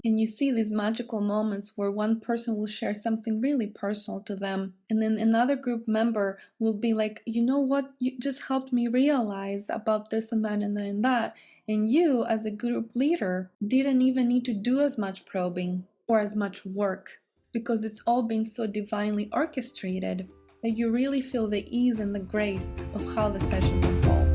And you see these magical moments where one person will share something really personal to them, and then another group member will be like, you know what, you just helped me realize about this and that and that and that. And you, as a group leader, didn't even need to do as much probing or as much work because it's all been so divinely orchestrated that you really feel the ease and the grace of how the sessions unfold.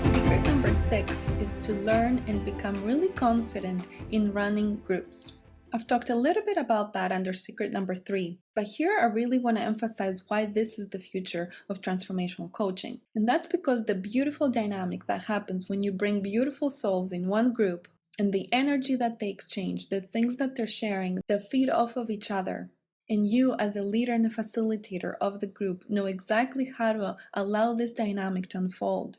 Secret number 6 is to learn and become really confident in running groups. I've talked a little bit about that under secret number 3, but here I really want to emphasize why this is the future of transformational coaching. And that's because the beautiful dynamic that happens when you bring beautiful souls in one group and the energy that they exchange, the things that they're sharing, that feed off of each other. And you, as a leader and a facilitator of the group, know exactly how to allow this dynamic to unfold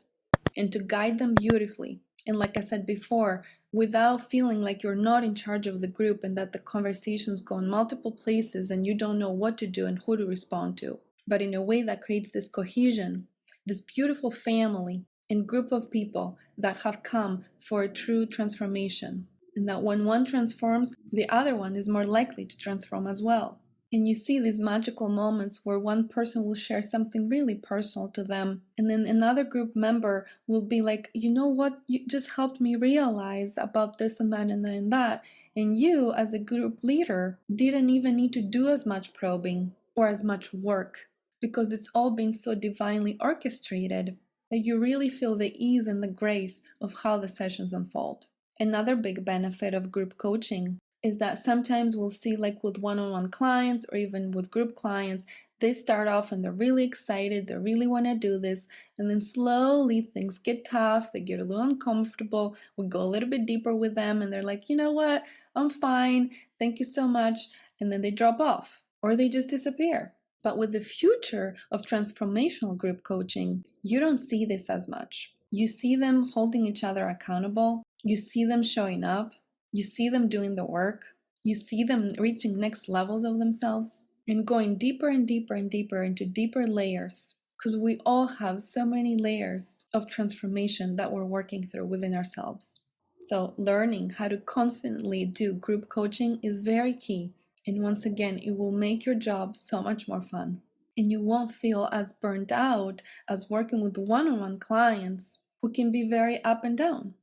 and to guide them beautifully. And like I said before, without feeling like you're not in charge of the group and that the conversations go in multiple places and you don't know what to do and who to respond to, but in a way that creates this cohesion, this beautiful family and group of people that have come for a true transformation. And that when one transforms, the other one is more likely to transform as well. And you see these magical moments where one person will share something really personal to them, and then another group member will be like, you know what, you just helped me realize about this and that and that and that. And you, as a group leader, didn't even need to do as much probing or as much work because it's all been so divinely orchestrated that you really feel the ease and the grace of how the sessions unfold. Another big benefit of group coaching is that sometimes we'll see, like with one-on-one clients or even with group clients, they start off and they're really excited, they really want to do this, and then slowly things get tough, they get a little uncomfortable, we go a little bit deeper with them and they're like, you know what, I'm fine, thank you so much, and then they drop off or they just disappear. But with the future of transformational group coaching, you don't see this as much. You see them holding each other accountable, you see them showing up, you see them doing the work, you see them reaching next levels of themselves and going deeper and deeper and deeper into deeper layers, because we all have so many layers of transformation that we're working through within ourselves. So learning how to confidently do group coaching is very key. And once again, it will make your job so much more fun. And you won't feel as burned out as working with one-on-one clients who can be very up and down.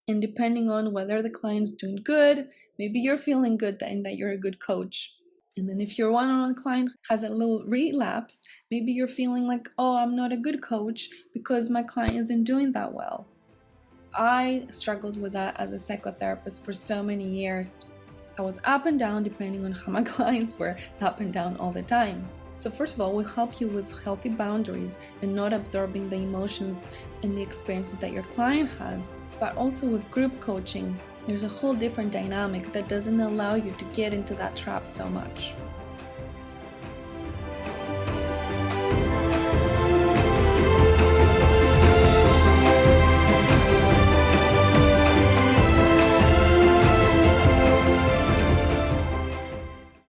And depending on whether the client's doing good, maybe you're feeling good and that you're a good coach. And then if your one-on-one client has a little relapse, maybe you're feeling like, oh, I'm not a good coach because my client isn't doing that well. I struggled with that as a psychotherapist for so many years. I was up and down depending on how my clients were, up and down all the time. So first of all, we'll help you with healthy boundaries and not absorbing the emotions and the experiences that your client has. But also with group coaching, there's a whole different dynamic that doesn't allow you to get into that trap so much.